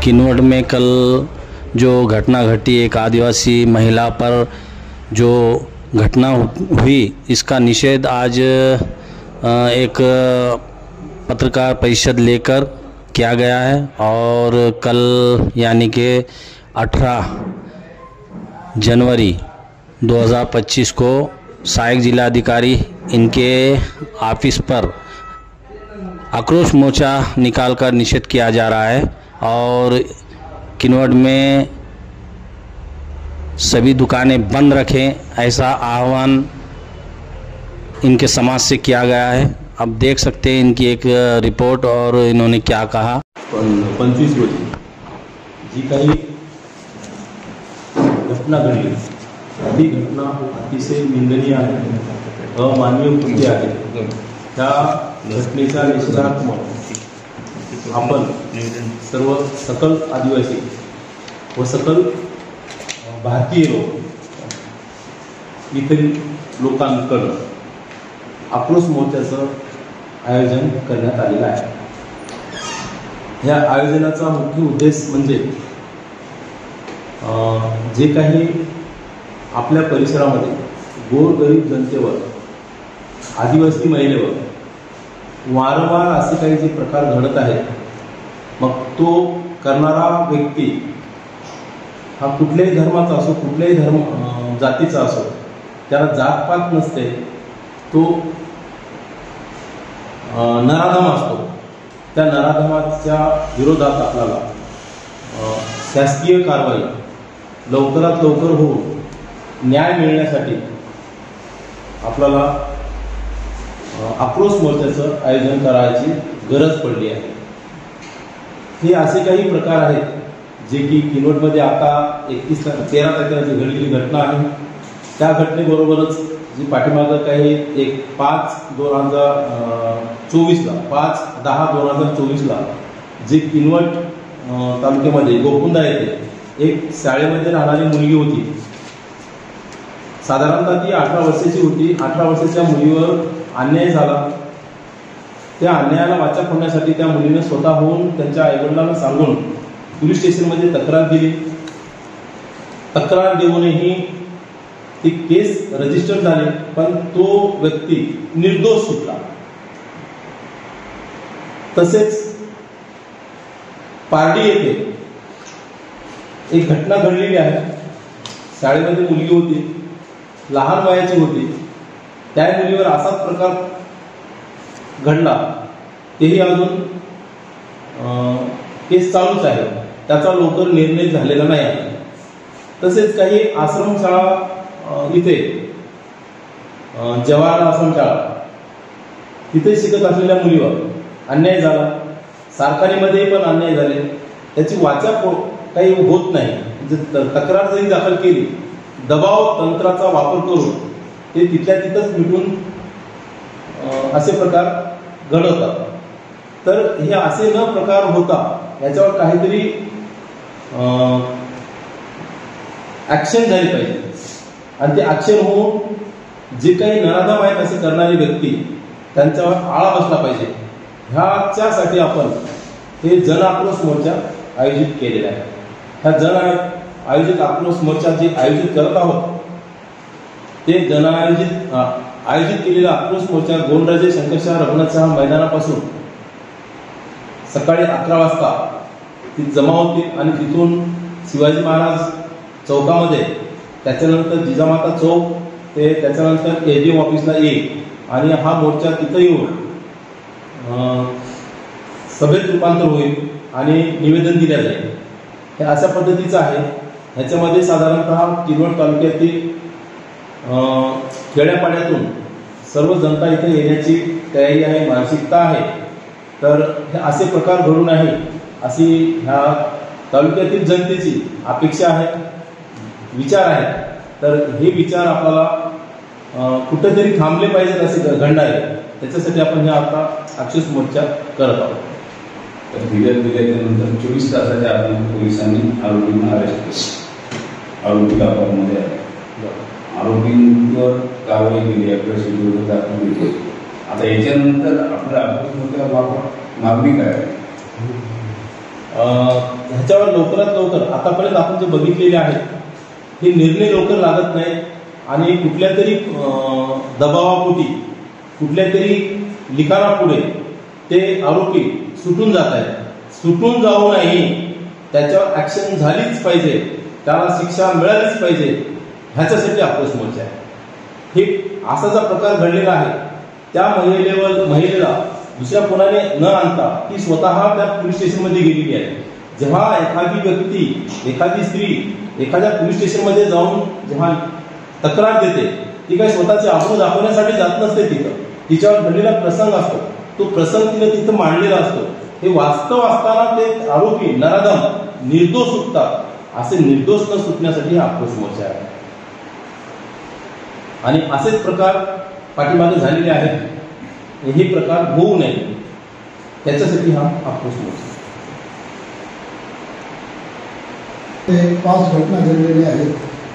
किन्नौर में कल जो घटना घटी, एक आदिवासी महिला पर जो घटना हुई, इसका निषेध आज एक पत्रकार परिषद लेकर किया गया है। और कल यानी कि 18 जनवरी 2025 को सहायक जिलाधिकारी इनके ऑफिस पर आक्रोश मोर्चा निकालकर निषेध किया जा रहा है। और किन्नौर में सभी दुकानें बंद रखें, ऐसा आह्वान इनके समाज से किया गया है। अब देख सकते हैं इनकी एक रिपोर्ट और इन्होंने क्या कहा। 25 रोजी जी काही घटना घडली ती घटना अतिशय निंदनीय आहे, अमानवीय कृती आहे। त्या घटनेच्या निषेधात्मक आपण सर्व सकल आदिवासी व सकल भारतीय लोक इथील लोकांकडून आक्रोश मोर्चाचं आयोजन करण्यात आलेलं आहे। या आयोजनाचा मुख्य उद्देश म्हणजे जे काही आपल्या परिसरामध्ये गोरगरीब जनतेवर, आदिवासी महिलेवर वारंवार असे काही जे प्रकार घडत आहेत, मग तो करणारा व्यक्ती हा कुठल्याही धर्माचा असो, कुठल्याही जातीचा असो, त्याला जातपात नसते, तो नराधम असतो। त्या नराधमाच्या विरोधात आपल्याला शासकीय कारवाई लवकरात लवकर होऊन न्याय मिळण्यासाठी आपल्याला आक्रोश मोर्चाचं आयोजन करायची गरज पडली आहे। हे असे काही प्रकार आहेत जे की किन्नौरमध्ये आता 13 तारखेला जी घडलेली घटना आहे, त्या घटनेबरोबरच जी पाठीमागं काही एक 5/10/2024 जे किन्नौर तालुक्यामध्ये गोकुंदा येथे एक शाळेमध्ये राहणारी मुलगी होती। साधारणतः ती 18 वर्षाची होती। 18 वर्षाच्या मुलीवर अन्याय झाला। त्या अन्यायाला वाचा फोडण्यासाठी त्या मुलीने स्वतःहून त्यांच्या आईवडिलांना सांगून पोलीस स्टेशनमध्ये तक्रार दिली। तक्रार देऊनही ती केस रजिस्टर झाली, पण तो व्यक्ती निर्दोष सुटला। तसेच पारडी येथे एक घटना घडलेली आहे। शाळेमध्ये मुलगी होती, लहान वयाची होती। त्या मुलीवर असाच प्रकार घडला, तेही अजून केस चालूच आहे, त्याचा लवकर निर्णय झालेला नाही आहे। तसेच काही आश्रमशाळा इथे जवाहर आश्रमशाळा तिथे शिकत असलेल्या मुलीवर अन्याय झाला। सरकारीमध्ये पण अन्याय झाले, त्याची वाचा काही होत नाही। तक्रार जरी दाखल केली, दबाव तंत्राचा वापर करून ते तिथल्या तिथंच मिटून असे प्रकार घडवतात। तर हे असे न प्रकार होता याच्यावर काहीतरी ॲक्शन झाली पाहिजे, आणि ते ॲक्शन होऊन जे काही नराधम आहेत असे करणारे व्यक्ती त्यांच्यावर आळा बसला पाहिजे। ह्याच्यासाठी आपण हे जन आक्रोश मोर्चा आयोजित केलेला आहे। ह्या जन आयोजित आक्रोश मोर्चा जे आयोजित करत आहोत, ते आयोजित केलेला आक्रोश मोर्चा गोंडराजे शंकरशाह रघुनाथशाह मैदानापासून सकाळी 11 वाजता ती जमा होतील आणि तिथून शिवाजी महाराज चौकामध्ये, त्याच्यानंतर जिजामाता चौक, ते त्याच्यानंतर एडीएम ऑफिसला येईल आणि हा मोर्चा तिथं येऊन सभेत रूपांतर होईल आणि निवेदन दिले जाईल। हे अशा पद्धतीचं आहे। ह्याच्यामध्ये साधारणतः किन्नौर तालुक्यातील खेड्यापाड्यातून सर्व जनता इथे येण्याची तयारी आहे, मानसिकता आहे। तर हे असे प्रकार घडू नये अशी ह्या तालुक्यातील जनतेची अपेक्षा आहे, विचार आहे। तर हे विचार आपल्याला कुठेतरी थांबले पाहिजेत असे घडणारे, त्याच्यासाठी आपण हे आता आक्रोश मोर्चा करत आहोत। तर फिर्याद दिल्यानंतर 24 तासाच्या आत पोलिसांनी आरोपींना अरेस्ट केले। आरोपी ताब्यामध्ये आले, आरोपींवर कारवाई केली, अकराशे विरोधात दाखल केली। आता याच्यानंतर आपल्या आक्रोश मोर्चाला मागणी काय आहे? ह्याच्यावर लवकरात लवकर आतापर्यंत आपण जे बघितलेले आहेत हे निर्णय लवकर लागत नाहीत आणि कुठल्या तरी दबावापोटी कुठल्या तरी लिखाणापुढे ते आरोपी सुटून जात आहेत। सुटून जाऊ नये, त्याच्यावर ॲक्शन झालीच पाहिजे, त्याला शिक्षा मिळालीच पाहिजे, ह्याच्यासाठी आक्रोश मोर्चा आहे। हे असा जो प्रकार घडलेला आहे त्या महिलेला दुसऱ्या कोणाने न आणता ती स्वतः त्या पोलीस स्टेशनमध्ये गेलेली आहे। जेव्हा एखादी व्यक्ती, एखादी स्त्री एखाद्या पोलीस स्टेशनमध्ये जाऊन जेव्हा तक्रार देते ती काही स्वतःची आबरू दाखवण्यासाठी जात नसते, तिच्यावर घडलेला प्रसंग असतो, तो प्रसंग तिने तिथं मांडलेला असतो। हे वास्तव असताना ते आरोपी नराधम निर्दोष सुटतात, असे निर्दोष न सुटण्यासाठी हा आक्रोश मोर्चा आहे। आणि असेच प्रकार पाठीमागे झालेले आहेत, हे प्रकार होऊ नये त्याच्यासाठी हा आक्रोश मोर्चा। 5 घटना घडलेल्या आहेत।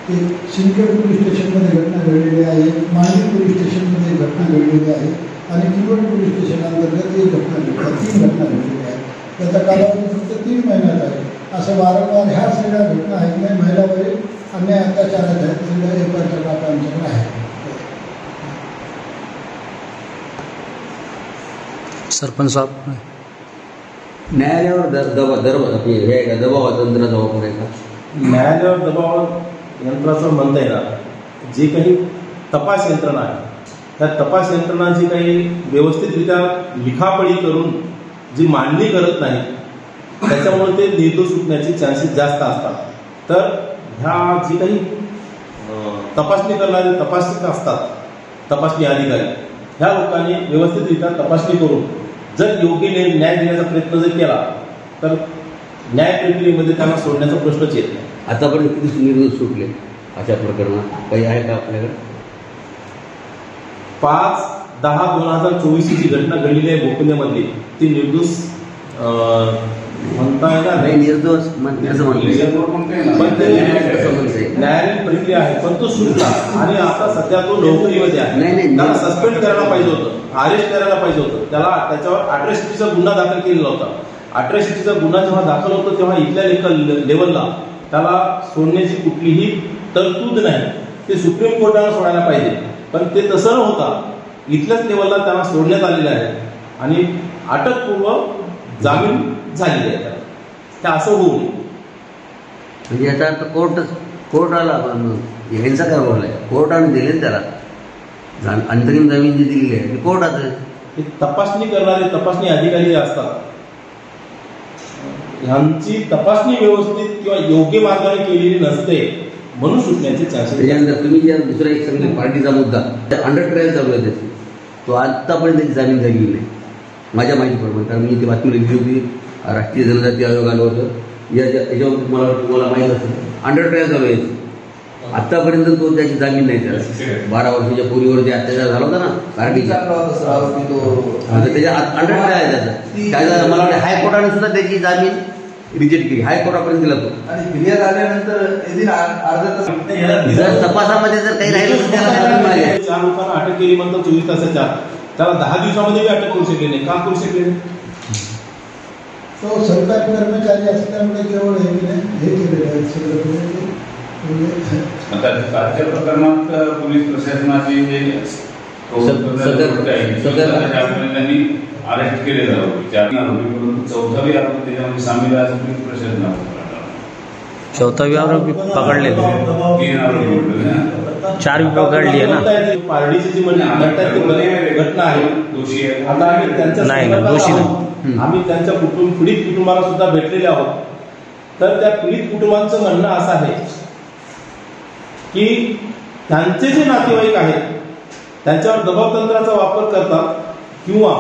ते सिंदखेड पोलीस स्टेशनमध्ये घटना घडलेली आहे, मांडवी पोलीस स्टेशनमध्ये घटना घडलेली आहे आणि किनवट पोलीस स्टेशन अंतर्गत एक घटना घडली आहे। 3 घटना घडलेल्या आहेत। त्याचा कालावधी फक्त 3 महिन्यात आहे। असं वारंवार ह्या सगळ्या घटना आहेत नाही, महिलावरील अन्याय अत्याचारात आहेत, सगळ्या एफआयआरचा डाटा आमच्याकडे आहे। सरपंच साहब, न्यायालयावर दबाव तंत्राचा वापर आहे का? न्यायालयावर दबाव यंत्राचं म्हणता येणार, जे काही तपास यंत्रणा आहे त्या तपास यंत्रणा जी काही व्यवस्थितरित्या लिखापळी करून जी मांडणी करत नाही त्याच्यामुळे ते निर्दोष सुटण्याचे चान्सेस जास्त असतात। तर ह्या जी काही तपासणी करणारे तपासक असतात, तपासणी अधिकारी, ह्या लोकांनी व्यवस्थितरित्या तपासणी करून जर योग्य न्याय देण्याचा प्रयत्न जर केला तर न्याय प्रक्रियेमध्ये त्यांना सोडण्याचा प्रश्नच येत नाही। आतापर्यंत किती निर्दोष सुटले अशा प्रकरणात काही आहे का आपल्याकडे? 5/10/2024 ची घटना घडलेली आहे गोकुंद्यामधली, ती निर्दोष म्हणता येणार नाही, निर्दोष न्यायालयीन प्रक्रिया आहे, पण तो सुटला आणि आता सध्या तो नोकरीमध्ये आहे। त्याला सस्पेंड करायला पाहिजे होतं, अरेस्ट करायला पाहिजे होतं, त्याच्यावर अट्रॉसिटीचा गुन्हा दाखल केलेला होता। अट्रॉसिटीचा गुन्हा जेव्हा दाखल होतो तेव्हा इथल्या लेवलला त्याला सोडण्याची कुठलीही तरतूद नाही, ते सुप्रीम कोर्टाला सोडायला पाहिजे, पण ते तसं न होता इथल्याच लेवलला त्यांना सोडण्यात आलेलं आहे आणि अटकपूर्व जामीन झालेली आहे। ते असं होऊ नये म्हणजे याचा अर्थ कोर्टाला यांचा काय रोल आहे? कोर्टाने दिले त्याला अंतरिम जामीन जी दिलेली आहे ती कोर्टाचं आहे। तपासणी करणारे तपासणी अधिकारी जे असतात ह्यांची तपासणी व्यवस्थित किंवा योग्य मार्गाने केलेली नसते म्हणून सुटण्याचे चान्सेस। त्याच्यानंतर तुम्ही ज्या दुसरा एक सांगितलं पार्टीचा मुद्दा अंडर ट्रायल चालू आहे त्याची, तो आत्तापर्यंत त्याची जामीन झालेली नाही माझ्या माहितीप्रमाणे, कारण मी ती बातमी लिहिली होती राष्ट्रीय जनजाती आयोग आलं होतं याच्यावर मला वाटतं मला माहीत असेल अंडर ट्रायल चालू आहे। आत्तापर्यंत तो त्याची जामीन नाही त्याला 12 वर्षाच्या पोरीवर जे अत्याचार झाला होता ना पार्टीचा, त्याच्या अंडर ट्रायल आहे त्याचा मला वाटतं हायकोर्टाने सुद्धा त्याची जामीन रिजेक्ट केली, हायकोर्टापर्यंत दिला तो। आणि फिर्याद आल्यानंतर जर तपासामध्ये जर काही राहिलं तर 4 लोकांना अटक केली म्हणतात 24 तासाच्या, त्याला 10 दिवसामध्ये आता करू शकले नाही, का करू शकले नाही? तो सरकारी कर्मचारी असल्यामुळे केवळ हे केलेलं आहे। आता आजच्या प्रकरणात पोलीस प्रशासनाचे जे त्यांनी अरेस्ट केलेलं आरोपी 4 आरोपी, परंतु 4थावी आरोपी त्याच्यामध्ये सामील आहे असं पोलीस प्रशासनाला 4थावी आरोपी पकडले, 3 आरोपी 4 भी पकडली आहे ना। पारडीची जी घटना आहे दोषी आहे, आता आम्ही त्यांच्या नाही, दोषी नाही। आम्ही त्यांच्या पीडित कुटुंबाला सुद्धा भेटलेले आहोत। तर त्या पीडित कुटुंबांचं म्हणणं असं आहे की त्यांचे जे नातेवाईक आहेत त्यांच्यावर दबावतंत्राचा वापर करतात किंवा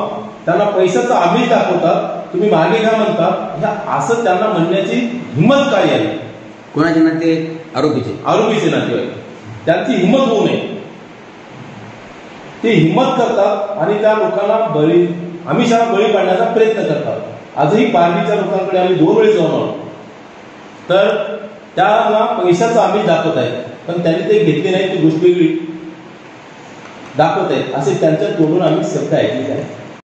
त्यांना पैशाचा आमिष दाखवतात, तुम्ही मागे घ्या म्हणतात, ह्या असं त्यांना म्हणण्याची हिंमत काय आहे? कोणाचे नाते? आरोपीचे नातेवाईक, त्यांची हिंमत होऊ नये, ते हिंमत करतात आणि त्या लोकांना आमिषाला बळी पाडण्याचा प्रयत्न करतात। आजही पारडीच्या लोकांकडे आम्ही 2 वेळेस जाऊन आलो, तर त्यांना पैशाचा आमिष दाखवत आहेत, पण त्यांनी ते घेतले नाही, ती गोष्ट वेगळी दाखवत आहेत असे त्यांच्या तोडून आम्ही शब्द ऐकले आहेत।